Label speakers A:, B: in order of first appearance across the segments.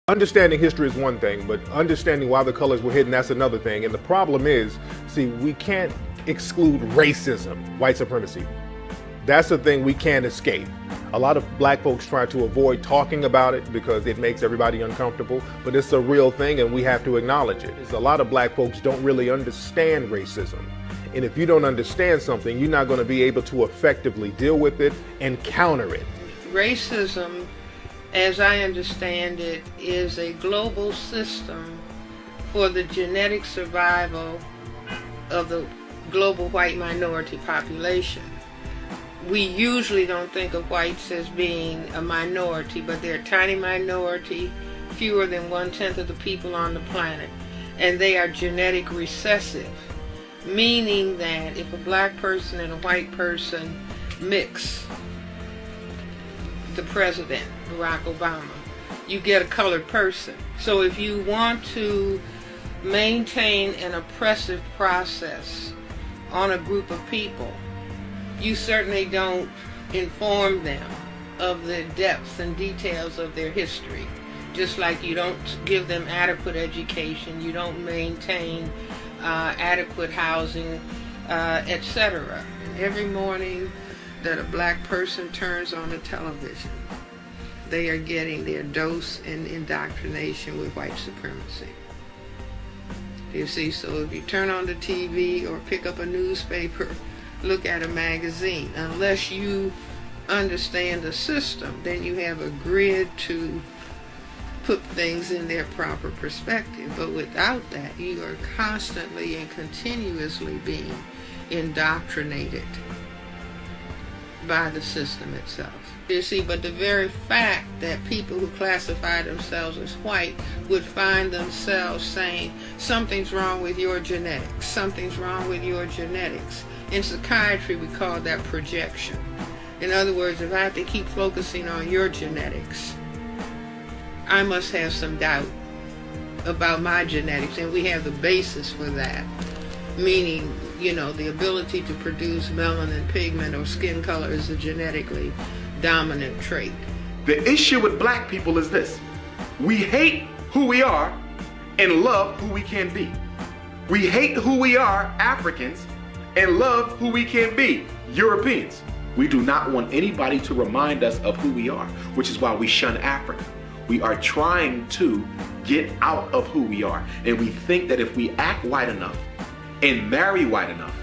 A: Understanding history is one thing, but understanding why the colors were hidden, that's another thing. And the problem is, see, we can't exclude racism, white supremacy. That's the thing we can't escape. A lot of black folks try to avoid talking about it because it makes everybody uncomfortable, but it's a real thing and we have to acknowledge it. A lot of black folks don't really understand racism. And if you don't understand something, you're not going to be able to effectively deal with it and counter it.
B: Racism, as I understand it, is a global system for the genetic survival of the global white minority population. We usually don't think of whites as being a minority, but they're a tiny minority, fewer than 1/10 of the people on the planet, and they are genetic recessive, meaning that if a black person and a white person mix, the president, Barack Obama, you get a colored person. So if you want to maintain an oppressive process on a group of people, you certainly don't inform them of the depths and details of their history. Just like you don't give them adequate education, you don't maintain adequate housing, etc. Every morning that a black person turns on the television, they are getting their dose and indoctrination with white supremacy. You see, so if you turn on the TV or pick up a newspaper, look at a magazine, unless you understand the system, then you have a grid to put things in their proper perspective. But without that, you are constantly and continuously being indoctrinated by the system itself. You see, but the very fact that people who classify themselves as white would find themselves saying, something's wrong with your genetics, something's wrong with your genetics. In psychiatry, we call that projection. In other words, if I have to keep focusing on your genetics, I must have some doubt about my genetics, and we have the basis for that, meaning, you know, the ability to produce melanin pigment or skin color is a genetically dominant trait.
C: The issue with black people is this: we hate who we are and love who we can be. We hate who we are, Africans, and love who we can be, Europeans. We do not want anybody to remind us of who we are, which is why we shun Africa. We are trying to get out of who we are, and we think that if we act white enough and marry white enough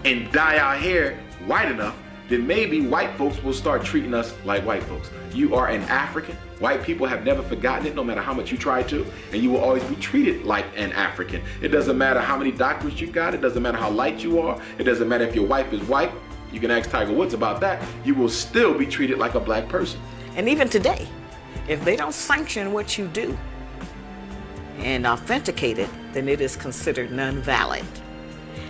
C: and dye our hair white enough, then maybe white folks will start treating us like white folks. You are an African. White people have never forgotten it, no matter how much you try to, and you will always be treated like an African. It doesn't matter how many doctorates you got, it doesn't matter how light you are, it doesn't matter if your wife is white, you can ask Tiger Woods about that, you will still be treated like a black person.
D: And even today, if they don't sanction what you do and authenticate it, then it is considered non-valid.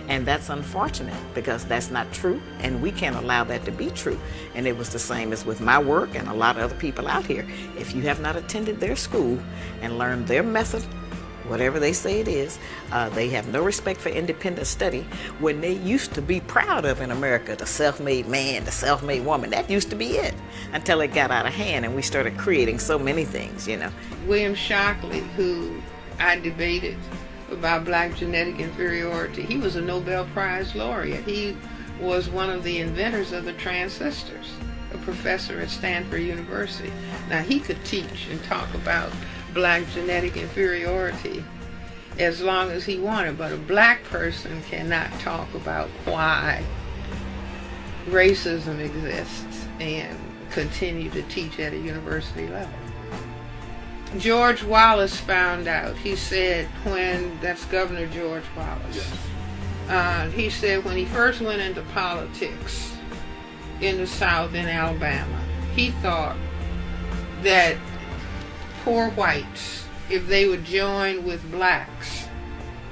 D: And that's unfortunate because that's not true, and we can't allow that to be true. And it was the same as with my work and a lot of other people out here. If you have not attended their school and learned their method, whatever they say it is, they have no respect for independent study. When they used to be proud of in America, the self-made man, the self-made woman, that used to be it until it got out of hand and we started creating so many things, you know.
B: William Shockley, who I debated about black genetic inferiority, he was a Nobel Prize laureate. He was one of the inventors of the transistors, a professor at Stanford University. Now, he could teach and talk about black genetic inferiority as long as he wanted, but a black person cannot talk about why racism exists and continue to teach at a university level. George Wallace found out. He said that's Governor George Wallace. Yes. He said when he first went into politics in the South, in Alabama, he thought that poor whites, if they would join with blacks,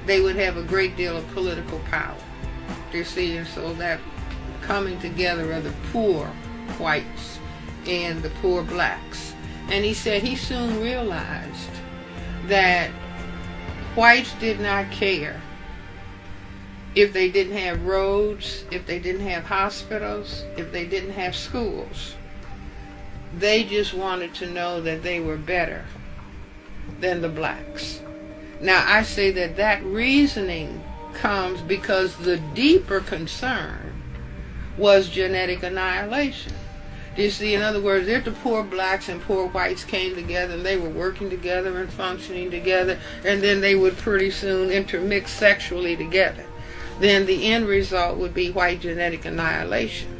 B: they would have a great deal of political power. You see, and so that coming together of the poor whites and the poor blacks. And he said he soon realized that whites did not care if they didn't have roads, if they didn't have hospitals, if they didn't have schools. They just wanted to know that they were better than the blacks. Now, I say that that reasoning comes because the deeper concern was genetic annihilation. You see, in other words, if the poor blacks and poor whites came together and they were working together and functioning together, and then they would pretty soon intermix sexually together, then the end result would be white genetic annihilation.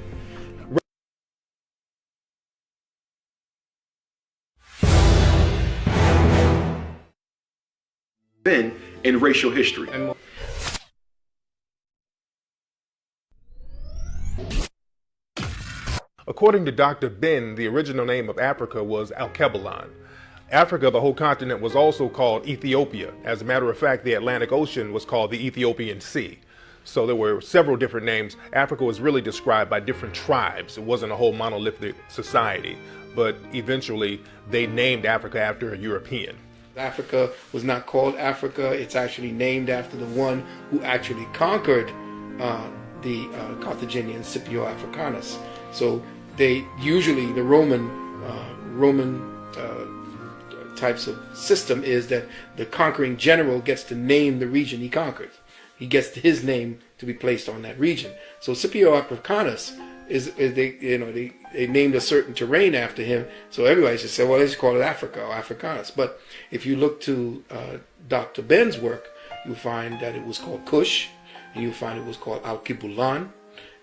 C: Been in racial history.
A: According to Dr. Ben, the original name of Africa was Alkebulan. Africa, the whole continent, was also called Ethiopia. As a matter of fact, the Atlantic Ocean was called the Ethiopian Sea. So there were several different names. Africa was really described by different tribes. It wasn't a whole monolithic society, but eventually they named Africa after a European.
E: Africa was not called Africa. It's actually named after the one who actually conquered the Carthaginian, Scipio Africanus. So they usually, the Roman types of system is that the conquering general gets to name the region he conquered. He gets his name to be placed on that region. So Scipio Africanus is they named a certain terrain after him. So everybody just said, well, let's call it Africa or Africanus. But if you look to Dr. Ben's work, you find that it was called Kush, and you find it was called Alkebulan.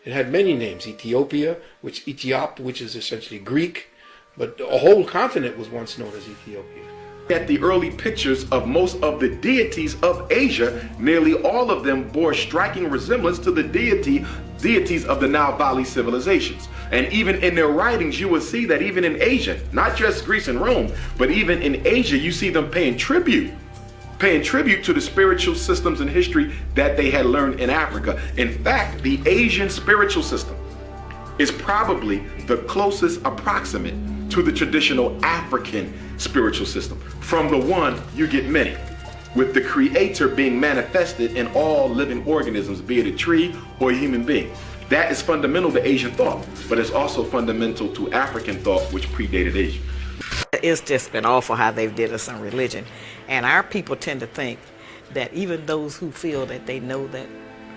E: It had many names: Ethiopia, which is essentially Greek, but a whole continent was once known as Ethiopia.
C: At the early pictures of most of the deities of Asia, nearly all of them bore striking resemblance to the deities of the Nile Valley civilizations. And even in their writings, you will see that even in Asia, not just Greece and Rome, but even in Asia, you see them paying tribute to the spiritual systems and history that they had learned in Africa. In fact, the Asian spiritual system is probably the closest approximate to the traditional African spiritual system. From the one, you get many, with the creator being manifested in all living organisms, be it a tree or a human being. That is fundamental to Asian thought, but it's also fundamental to African thought, which predated Asia.
D: It's just been awful how they've did us in religion. And our people tend to think that even those who feel that they know that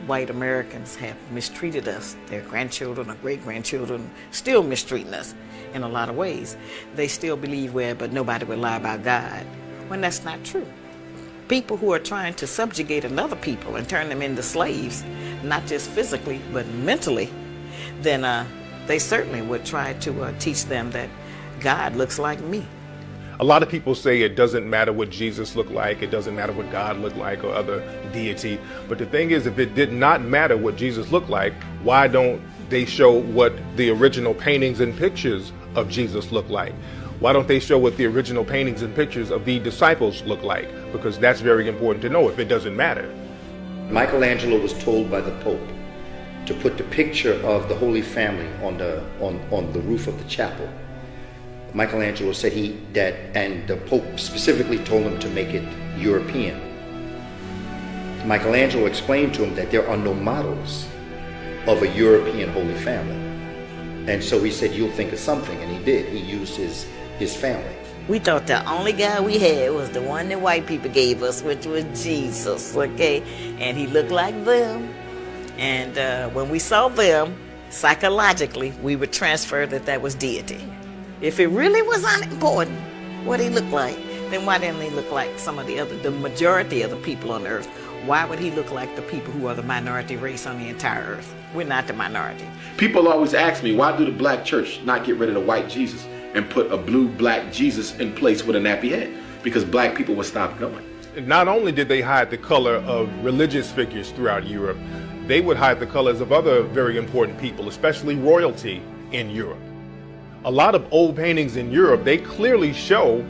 D: white Americans have mistreated us, their grandchildren or great-grandchildren still mistreating us in a lot of ways, they still believe, well, but nobody would lie about God, when that's not true. People who are trying to subjugate another people and turn them into slaves, not just physically, but mentally, then they certainly would try to teach them that God looks like me.
A: A lot of people say it doesn't matter what Jesus looked like, it doesn't matter what God looked like or other deity. But the thing is, if it did not matter what Jesus looked like, why don't they show what the original paintings and pictures of Jesus look like? Why don't they show what the original paintings and pictures of the disciples look like? Because that's very important to know if it doesn't matter.
F: Michelangelo was told by the Pope to put the picture of the Holy Family on the roof of the chapel. Michelangelo said and the Pope specifically told him to make it European. Michelangelo explained to him that there are no models of a European Holy Family. And so he said, you'll think of something, and he did. He used his family.
D: We thought the only guy we had was the one that white people gave us, which was Jesus, okay? And he looked like them. And when we saw them, psychologically, we would transfer that was deity. If it really was unimportant what he looked like, then why didn't he look like some of the majority of the people on earth? Why would he look like the people who are the minority race on the entire earth? We're not the minority.
C: People always ask me, why do the black church not get rid of the white Jesus and put a blue black Jesus in place with a nappy head? Because black people would stop going.
A: Not only did they hide the color of religious figures throughout Europe, they would hide the colors of other very important people, especially royalty in Europe. A lot of old paintings in Europe, they clearly show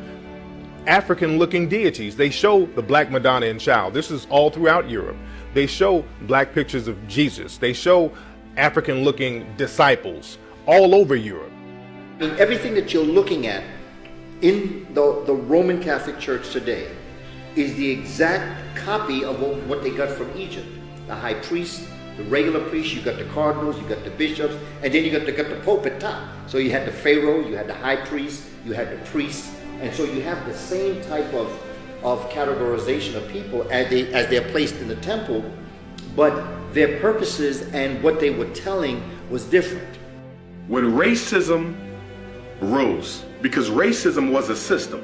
A: African-looking deities. They show the Black Madonna and Child. This is all throughout Europe. They show black pictures of Jesus. They show African-looking disciples all over Europe.
F: Everything that you're looking at in the Roman Catholic Church today is the exact copy of what they got from Egypt. The high priest, the regular priests, you got the cardinals, you got the bishops, and then you got the Pope at top. So you had the Pharaoh, you had the high priest, you had the priests, and so you have the same type of of categorization of people as they're placed in the temple, but their purposes and what they were telling was different.
C: When racism rose, because racism was a system,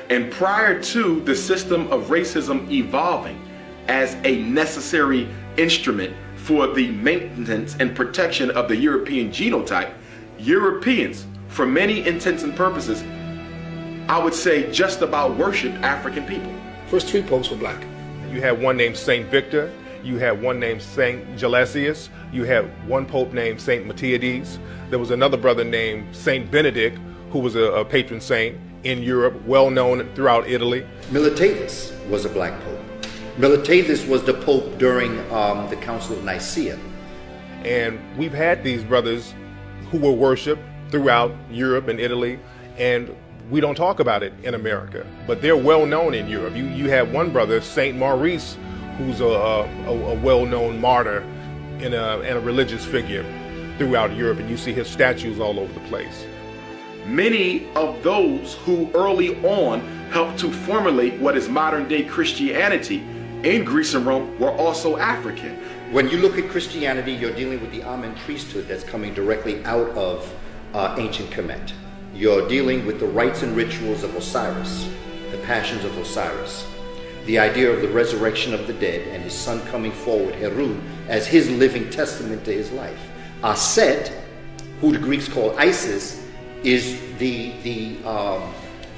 C: and prior to the system of racism evolving as a necessary instrument for the maintenance and protection of the European genotype, Europeans, for many intents and purposes, I would say just about worshiped African people.
E: First 3 popes were black.
A: You had one named Saint Victor, you had one named Saint Gelasius, you had one pope named Saint Matthiades. There was another brother named Saint Benedict, who was a patron saint in Europe, well known throughout Italy.
F: Militatus was a black pope. Militatus was the pope during the Council of Nicaea.
A: And we've had these brothers who were worshipped throughout Europe and Italy, and we don't talk about it in America, but they're well known in Europe. You have one brother, Saint Maurice, who's a well-known martyr and a religious figure throughout Europe, and you see his statues all over the place.
C: Many of those who early on helped to formulate what is modern-day Christianity in Greece and Rome were also African.
F: When you look at Christianity, you're dealing with the Amen priesthood that's coming directly out of ancient Kemet. You're dealing with the rites and rituals of Osiris, the passions of Osiris, the idea of the resurrection of the dead and his son coming forward, Herun, as his living testament to his life. Aset, who the Greeks call Isis, is the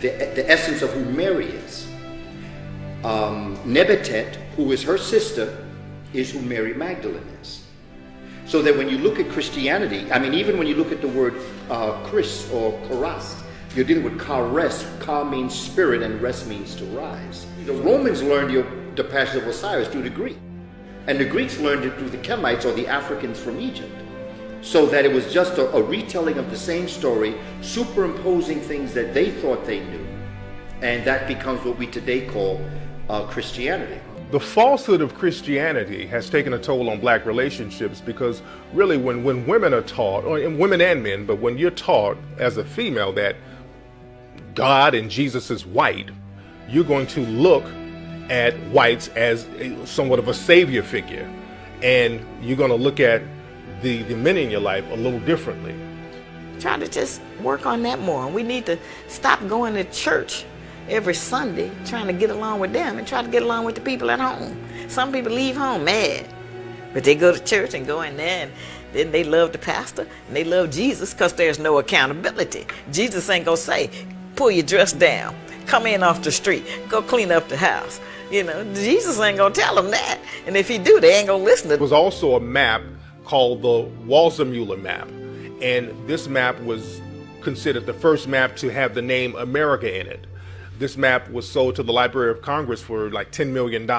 F: essence of who Mary is. Nebetet, who is her sister, is who Mary Magdalene is. So that when you look at Christianity, I mean, even when you look at the word Chris or Charast, you're dealing with Chares. Cha means spirit and res means to rise. The Romans learned the Passion of Osiris through the Greek. And the Greeks learned it through the Kemites or the Africans from Egypt. So that it was just a retelling of the same story, superimposing things that they thought they knew. And that becomes what we today call Christianity.
A: The falsehood of Christianity has taken a toll on black relationships, because really when women are taught, or women and men, but when you're taught as a female that God and Jesus is white, you're going to look at whites as somewhat of a savior figure, and you're going to look at the men in your life a little differently.
D: Try to just work on that more. We need to stop going to church every Sunday trying to get along with them and try to get along with the people at home. Some people leave home mad, but they go to church and go in there, and then they love the pastor and they love Jesus because there's no accountability. Jesus ain't gonna say, pull your dress down, come in off the street, go clean up the house. You know, Jesus ain't gonna tell them that. And if he do, they ain't gonna listen to
A: There was also a map called the Waldseemüller map, and this map was considered the first map to have the name America in it. This map was sold to the Library of Congress for like $10 million.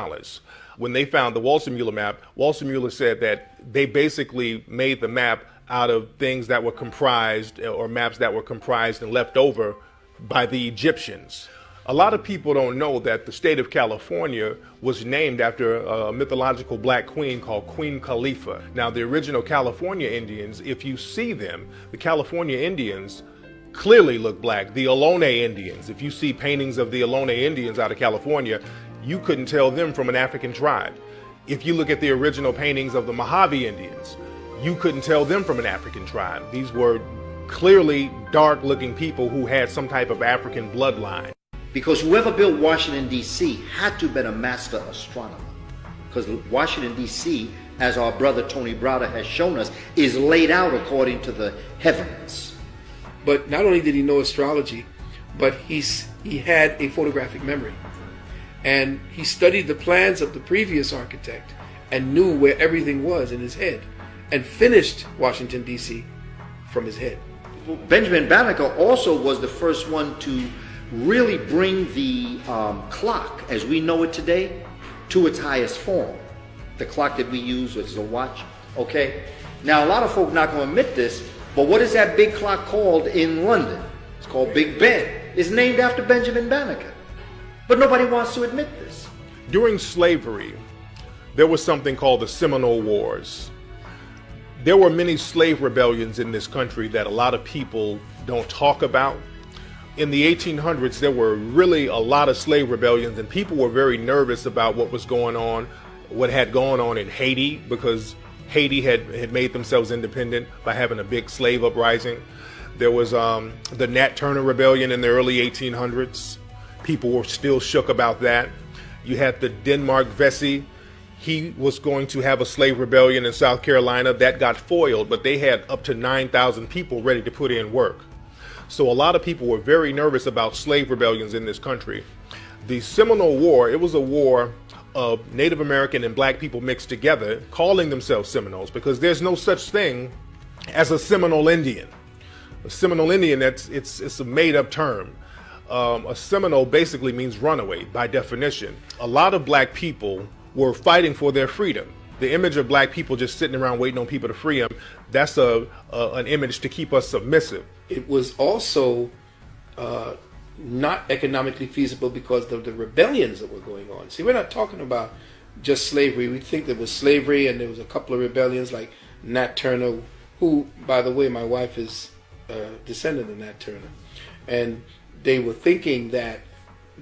A: When they found the Waldseemüller map, Waldseemüller said that they basically made the map out of things that were comprised, or maps that were comprised and left over by the Egyptians. A lot of people don't know that the state of California was named after a mythological black queen called Queen Khalifa. Now, the original California Indians, if you see them, the California Indians clearly look black. The Ohlone Indians, if you see paintings of the Ohlone Indians out of California, you couldn't tell them from an African tribe. If you look at the original paintings of the Mojave Indians, you couldn't tell them from an African tribe. These were clearly dark-looking people who had some type of African bloodline.
F: Because whoever built Washington, D.C. had to have been a master astronomer. Because Washington, D.C., as our brother Tony Browder has shown us, is laid out according to the heavens.
E: But not only did he know astrology, but he had a photographic memory. And he studied the plans of the previous architect and knew where everything was in his head, and finished Washington, D.C. from his head.
F: Benjamin Banneker also was the first one to really bring the clock, as we know it today, to its highest form. The clock that we use, which is a watch, okay? Now, a lot of folk not going to admit this, but what is that big clock called in London? It's called Big Ben. It's named after Benjamin Banneker. But nobody wants to admit this.
A: During slavery, there was something called the Seminole Wars. There were many slave rebellions in this country that a lot of people don't talk about. in the 1800s, there were really a lot of slave rebellions, and people were very nervous about what was going on, what had gone on in Haiti, because Haiti had made themselves independent by having a big slave uprising. There was the Nat Turner Rebellion in the early 1800s. People were still shook about that. You had the Denmark Vesey. He was going to have a slave rebellion in South Carolina. That got foiled, but they had up to 9,000 people ready to put in work. So a lot of people were very nervous about slave rebellions in this country. The Seminole War, it was a war of Native American and black people mixed together, calling themselves Seminoles, because there's no such thing as a Seminole Indian. A Seminole Indian, it's a made-up term. A Seminole basically means runaway by definition. A lot of black people were fighting for their freedom. The image of black people just sitting around waiting on people to free them, that's an image to keep us submissive.
E: It was also not economically feasible because of the rebellions that were going on. See, we're not talking about just slavery. We think there was slavery and there was a couple of rebellions like Nat Turner, who, by the way, my wife is a descendant of Nat Turner. And they were thinking that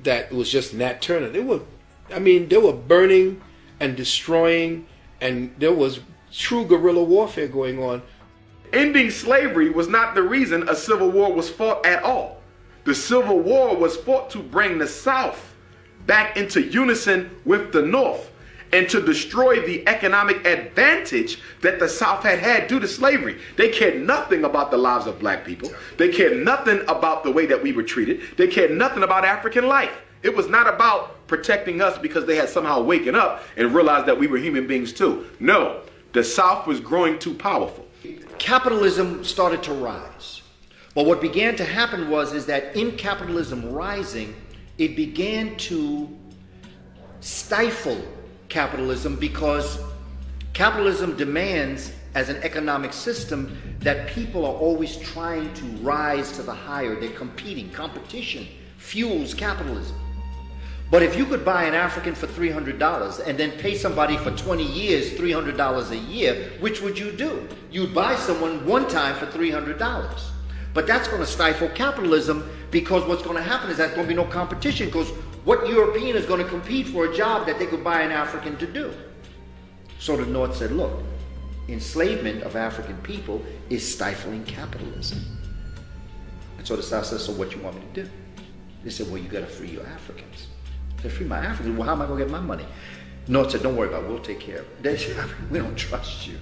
E: it was just Nat Turner. They were burning and destroying, and there was true guerrilla warfare going on.
C: Ending slavery was not the reason a civil war was fought at all. The Civil War was fought to bring the South back into unison with the North and to destroy the economic advantage that the South had had due to slavery. They cared nothing about the lives of black people. They cared nothing about the way that we were treated. They cared nothing about African life. It was not about protecting us because they had somehow waken up and realized that we were human beings too. No, the South was growing too powerful.
F: Capitalism started to rise. But what began to happen is that in capitalism rising, it began to stifle capitalism, because capitalism demands, as an economic system, that people are always trying to rise to the higher. They're competing. Competition fuels capitalism. But if you could buy an African for $300 and then pay somebody for 20 years $300 a year, which would you do? You'd buy someone one time for $300. But that's going to stifle capitalism, because what's going to happen is there's going to be no competition, because what European is going to compete for a job that they could buy an African to do? So the North said, look, enslavement of African people is stifling capitalism. And so the South says, so what you want me to do? They said, well, you got to free your Africans. They free my Africans. Well, how am I going to get my money? North said, don't worry about it. We'll take care of it. They said, we don't trust you.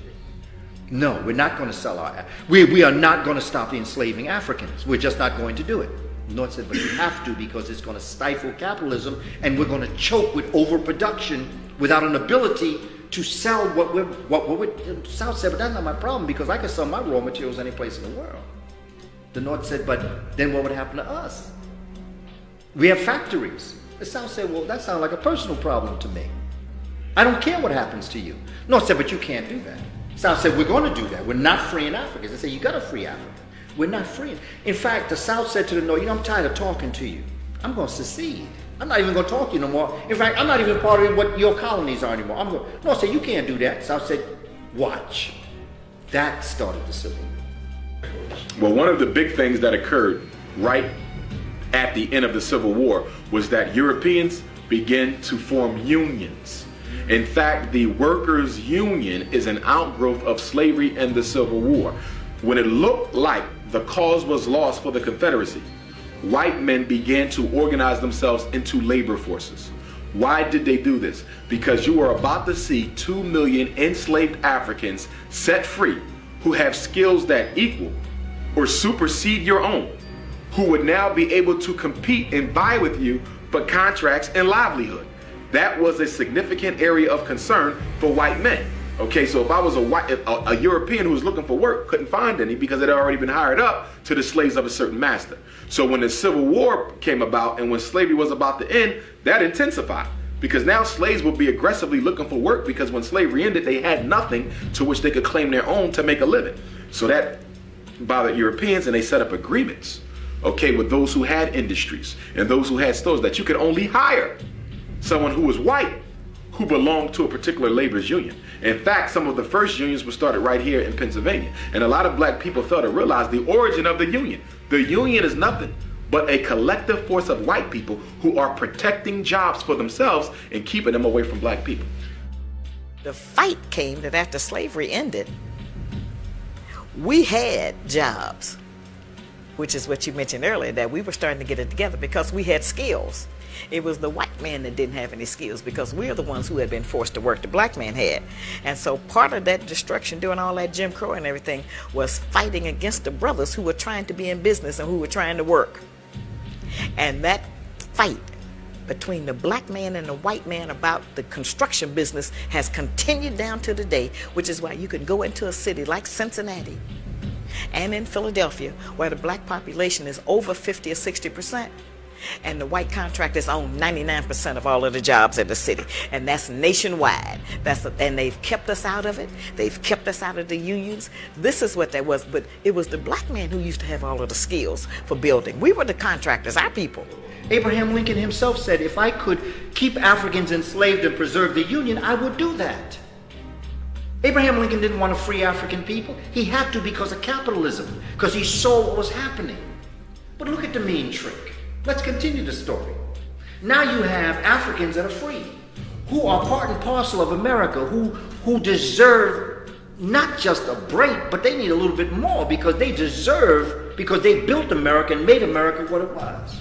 F: No, we're not going to sell our... We are not going to stop enslaving Africans. We're just not going to do it. North said, but you have to, because it's going to stifle capitalism, and we're going to choke with overproduction without an ability to sell what we're... South said, but that's not my problem, because I can sell my raw materials any place in the world. The North said, but then what would happen to us? We have factories. The South said, well, that sounds like a personal problem to me. I don't care what happens to you. North said, but you can't do that. South said, we're going to do that. We're not freeing Africans. They said, you got to free Africa. We're not freeing. In fact, the South said to the North, I'm tired of talking to you. I'm going to secede. I'm not even going to talk to you no more. In fact, I'm not even part of what your colonies are anymore. North said, you can't do that. South said, watch. That started the Civil War.
C: Well, one of the big things that occurred right at the end of the Civil War was that Europeans began to form unions. In fact, the workers' union is an outgrowth of slavery and the Civil War. When it looked like the cause was lost for the Confederacy, white men began to organize themselves into labor forces. Why did they do this? Because you are about to see 2 million enslaved Africans set free who have skills that equal or supersede your own, who would now be able to compete and vie with you for contracts and livelihood. That was a significant area of concern for white men. Okay, so if I was a European who was looking for work, couldn't find any because it had already been hired up to the slaves of a certain master. So when the Civil War came about and when slavery was about to end, that intensified. Because now slaves would be aggressively looking for work, because when slavery ended, they had nothing to which they could claim their own to make a living. So that bothered Europeans, and they set up agreements, okay, with those who had industries and those who had stores, that you could only hire someone who was white who belonged to a particular labor's union. In fact, some of the first unions were started right here in Pennsylvania. And a lot of black people fail to realize the origin of the union. The union is nothing but a collective force of white people who are protecting jobs for themselves and keeping them away from black people.
D: The fight came that after slavery ended, we had jobs, which is what you mentioned earlier, that we were starting to get it together because we had skills. It was the white man that didn't have any skills because we're the ones who had been forced to work. The black man had. And so part of that destruction during all that Jim Crow and everything was fighting against the brothers who were trying to be in business and who were trying to work. And that fight between the black man and the white man about the construction business has continued down to today, which is why you can go into a city like Cincinnati and in Philadelphia, where the black population is over 50 or 60%, and the white contractors own 99% of all of the jobs in the city, and that's nationwide. And they've kept us out of it. They've kept us out of the unions. This is what that was, but it was the black man who used to have all of the skills for building. We were the contractors, our people.
F: Abraham Lincoln himself said, if I could keep Africans enslaved and preserve the Union, I would do that. Abraham Lincoln didn't want to free African people. He had to because of capitalism, because he saw what was happening. But look at the mean trick. Let's continue the story. Now you have Africans that are free, who are part and parcel of America, who deserve not just a break, but they need a little bit more because they built America and made America what it was.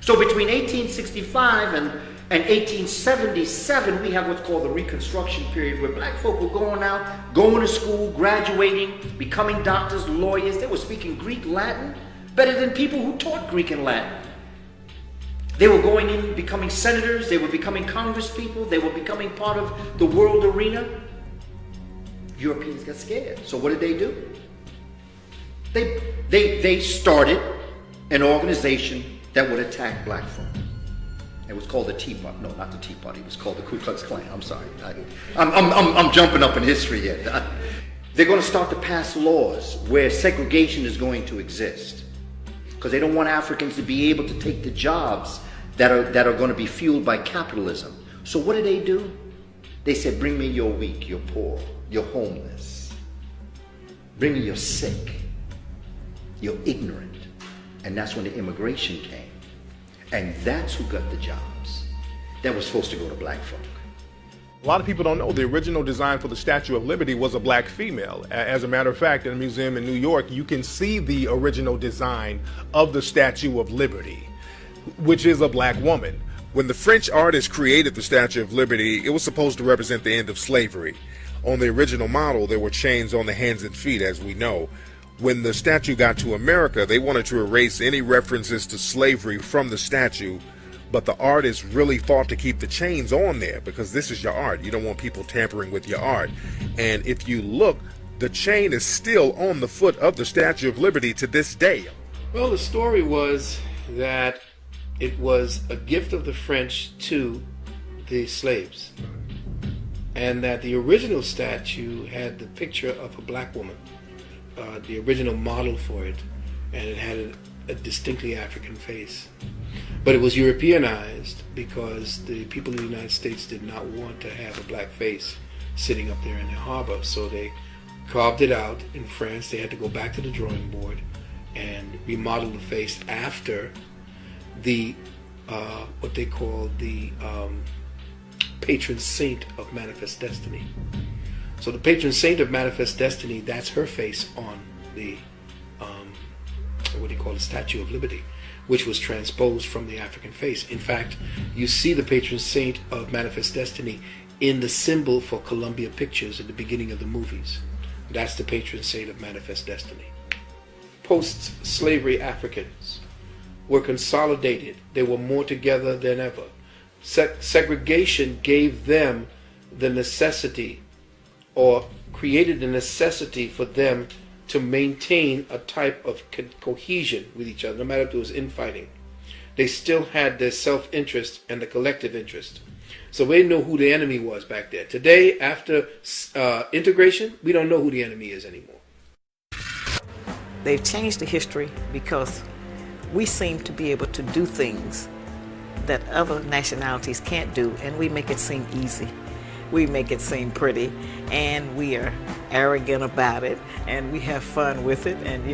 F: So between 1865 and 1877, we have what's called the Reconstruction period, where black folk were going out, going to school, graduating, becoming doctors, lawyers. They were speaking Greek, Latin, better than people who taught Greek and Latin. They were going in, becoming senators, they were becoming congresspeople, they were becoming part of the world arena. Europeans got scared. So what did they do? They started an organization that would attack black folk. It was called the Tea Party. No, not the Tea Party. It was called the Ku Klux Klan. I'm sorry. I'm jumping up in history here. They're going to start to pass laws where segregation is going to exist, because they don't want Africans to be able to take the jobs that are going to be fueled by capitalism. So what do? They said, bring me your weak, your poor, your homeless. Bring me your sick, your ignorant. And that's when the immigration came. And that's who got the jobs that was supposed to go to black folk.
A: A lot of people don't know the original design for the Statue of Liberty was a black female. As a matter of fact, in a museum in New York, you can see the original design of the Statue of Liberty, which is a black woman. When the French artist created the Statue of Liberty, it was supposed to represent the end of slavery. On the original model, there were chains on the hands and feet, as we know. When the statue got to America, they wanted to erase any references to slavery from the statue, but the artist really fought to keep the chains on there because this is your art. You don't want people tampering with your art. And if you look, the chain is still on the foot of the Statue of Liberty to this day.
E: Well, the story was that it was a gift of the French to the slaves, and that the original statue had the picture of a black woman, the original model for it, and it had a distinctly African face. But it was Europeanized because the people in the United States did not want to have a black face sitting up there in their harbor, so they carved it out. In France, they had to go back to the drawing board and remodel the face after the what they call the patron saint of Manifest Destiny. So the patron saint of Manifest Destiny, that's her face on the what do you call the Statue of Liberty, which was transposed from the African face. In fact, you see the patron saint of Manifest Destiny in the symbol for Columbia Pictures at the beginning of the movies. That's the patron saint of Manifest Destiny. Post-slavery Africans were consolidated. They were more together than ever. Segregation gave them the necessity, or created the necessity for them to maintain a type of cohesion with each other, no matter if it was infighting. They still had their self-interest and the collective interest. So we didn't know who the enemy was back there. Today, after integration, we don't know who the enemy is anymore.
D: They've changed the history because we seem to be able to do things that other nationalities can't do, and we make it seem easy. We make it seem pretty, and we are arrogant about it, and we have fun with it, and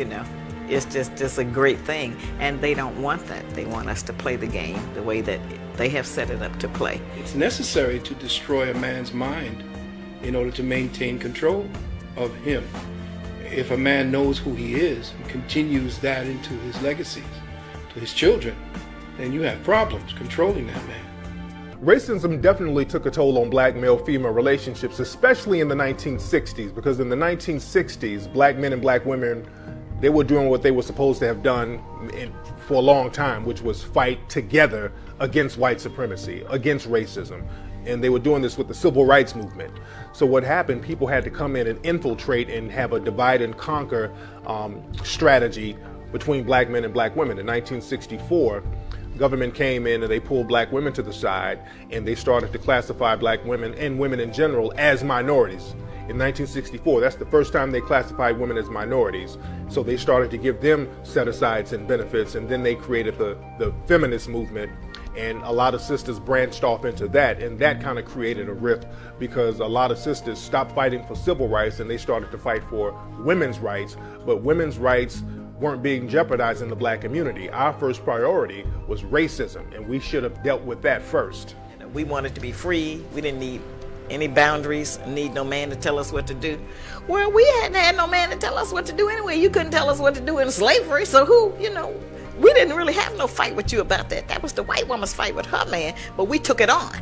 D: It's just a great thing, and they don't want that. They want us to play the game the way that they have set it up to play.
E: It's necessary to destroy a man's mind in order to maintain control of him. If a man knows who he is and continues that into his legacies, to his children, then you have problems controlling that man.
A: Racism definitely took a toll on black male-female relationships, especially in the 1960s, because in the 1960s, black men and black women, they were doing what they were supposed to have done for a long time, which was fight together against white supremacy, against racism. And they were doing this with the civil rights movement. So what happened, people had to come in and infiltrate and have a divide and conquer strategy between black men and black women. In 1964, government came in and they pulled black women to the side, and they started to classify black women and women in general as minorities. In 1964, that's the first time they classified women as minorities. So they started to give them set-asides and benefits, and then they created the feminist movement, and a lot of sisters branched off into that, and that kind of created a rift because a lot of sisters stopped fighting for civil rights and they started to fight for women's rights, but women's rights weren't being jeopardized in the black community. Our first priority was racism, and we should have dealt with that first.
D: We wanted to be free. We didn't need any boundaries, need no man to tell us what to do. Well, we hadn't had no man to tell us what to do anyway. You couldn't tell us what to do in slavery, so we didn't really have no fight with you about that. That was the white woman's fight with her man, but we took it on.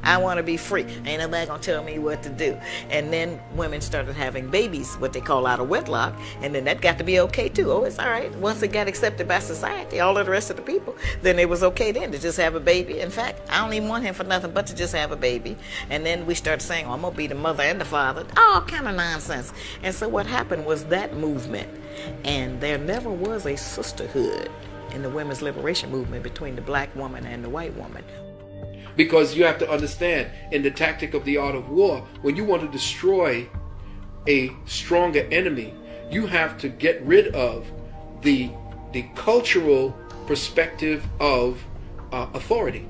D: I want to be free. Ain't nobody gonna tell me what to do. And then women started having babies, what they call out of wedlock, and then that got to be okay too. Oh, it's all right. Once it got accepted by society, all of the rest of the people, then it was okay then to just have a baby. In fact, I don't even want him for nothing but to just have a baby. And then we started saying, I'm gonna be the mother and the father. All kind of nonsense. And so what happened was that movement, and there never was a sisterhood in the women's liberation movement between the black woman and the white woman.
E: Because you have to understand, in the tactic of the art of war, when you want to destroy a stronger enemy, you have to get rid of the cultural perspective of authority.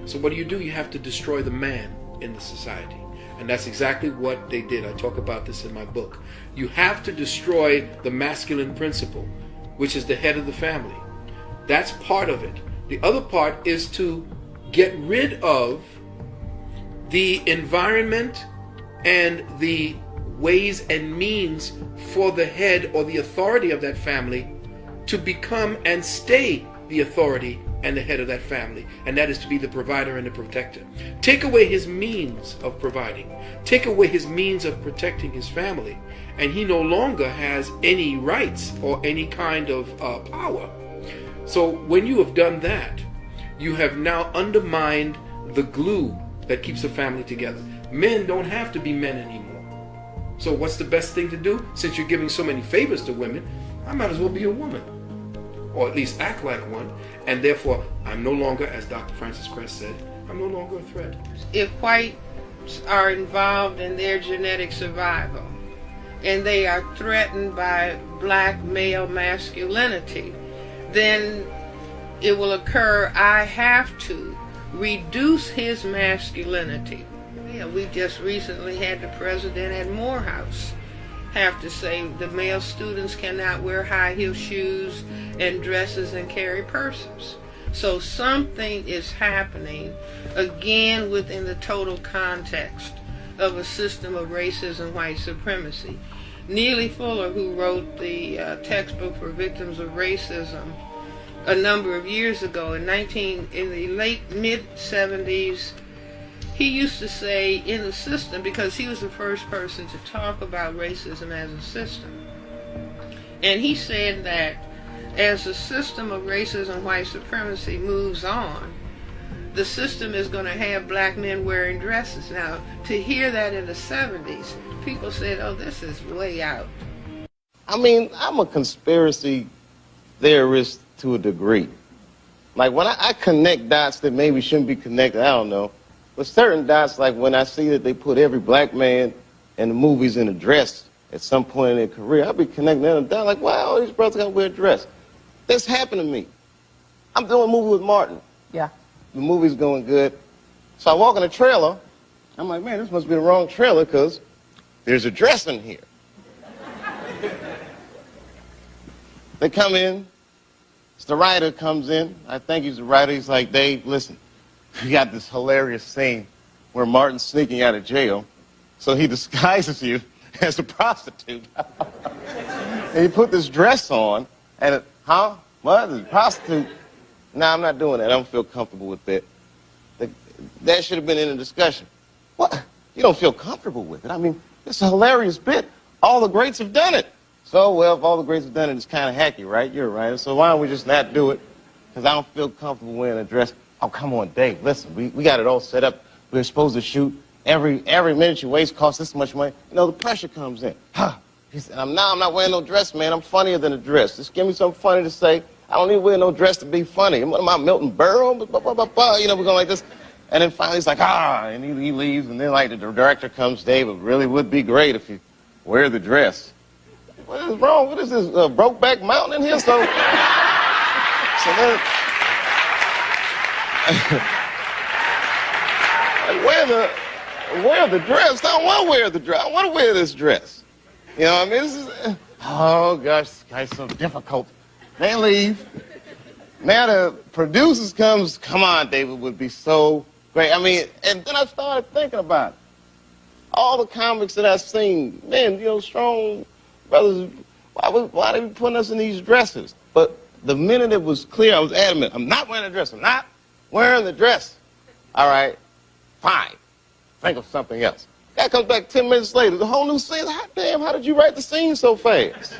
E: So what do? You have to destroy the man in the society. And that's exactly what they did. I talk about this in my book. You have to destroy the masculine principle, which is the head of the family. That's part of it. The other part is to get rid of the environment and the ways and means for the head or the authority of that family to become and stay the authority and the head of that family, and that is to be the provider and the protector. Take away his means of providing, take away his means of protecting his family, and he no longer has any rights or any kind of power. So when you have done that, you have now undermined the glue that keeps a family together. Men don't have to be men anymore. So what's the best thing to do? Since you're giving so many favors to women, I might as well be a woman, or at least act like one, and therefore I'm no longer, as Dr. Frances Cress said, I'm no longer a threat.
B: If whites are involved in their genetic survival and they are threatened by black male masculinity, then it will occur, I have to reduce his masculinity. Yeah, we just recently had the president at Morehouse have to say the male students cannot wear high heel shoes and dresses and carry purses. So something is happening, again, within the total context of a system of racism, white supremacy. Neely Fuller, who wrote the textbook for victims of racism a number of years ago, in the late mid-70s, he used to say in the system, because he was the first person to talk about racism as a system, and he said that as the system of racism, white supremacy moves on, the system is going to have black men wearing dresses. Now, to hear that in the 70s, people said, oh, this is way out.
G: I mean, I'm a conspiracy theorist to a degree. Like, when I connect dots that maybe shouldn't be connected, I don't know. But certain dots, like when I see that they put every black man in the movies in a dress at some point in their career, I'll be connecting them down like, wow, these brothers got to wear a dress. This happened to me. I'm doing a movie with Martin.
H: Yeah.
G: The movie's going good. So I walk in the trailer. I'm like, man, this must be the wrong trailer because there's a dress in here. They come in. It's the writer comes in. I think he's the writer. He's like, Dave, listen, we got this hilarious scene where Martin's sneaking out of jail. So he disguises you as a prostitute. And he put this dress on. And, what? A prostitute? No, I'm not doing that. I don't feel comfortable with that. That should have been in the discussion. What? You don't feel comfortable with it? I mean, it's a hilarious bit. All the greats have done it. So, well, if all the greats have done it, it's kind of hacky, right? You're right. So why don't we just not do it? Because I don't feel comfortable wearing a dress. Oh, come on, Dave. Listen, we got it all set up. We're supposed to shoot. Every minute you waste costs this much money. You know, the pressure comes in. He said, I'm not wearing no dress, man. I'm funnier than a dress. Just give me something funny to say. I don't need to wear no dress to be funny. What am I, Milton Berle? You know, we're going like this. And then finally he's like, and he leaves. And then, like, the director comes, Dave, it really would be great if you wear the dress. What is wrong? What is this, Brokeback Mountain in here? So then, wear the dress. I don't want to wear the dress. I want to wear this dress. You know what I mean? This is, oh, gosh, this guy's so difficult. They leave. Now the producers comes, come on, David, would be so great. I mean, and then I started thinking about it. All the comics that I've seen, man, you know, strong brothers, why they be putting us in these dresses? But the minute it was clear, I was adamant, I'm not wearing a dress. I'm not wearing the dress. All right, fine. Think of something else. Guy comes back 10 minutes later, the whole new scene. Hot damn, how did you write the scene so fast?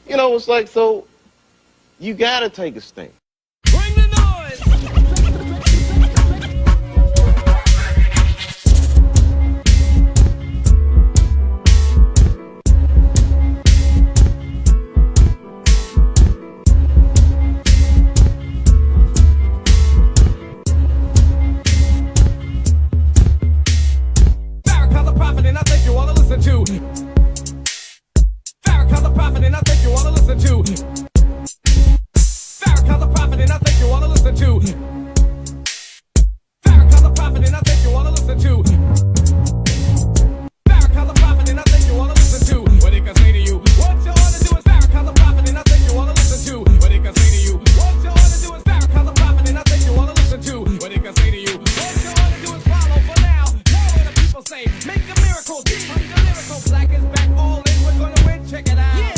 G: You know, it's like, so you gotta take a stand.
H: Bring the noise! Farrakhan's a prophet and I think you wanna listen to. Farrakhan's a prophet and I think you wanna listen to. Farrakhan's a prophet and I think you wanna listen to. Farrakhan's a prophet and I think you wanna listen to. Farrakhan's a prophet and I think you wanna listen to. What he can say to you, what you ought to do is Farrakhan's a prophet and I think you wanna listen to. What he can say to you, what you ought to do is Farrakhan's a prophet and I think you wanna listen to. What he can say to you, what you ought to do is follow for now. Now what the people say, make a miracle, deep, lyrical, black is back, all in, we're gonna win, check it out. Yeah.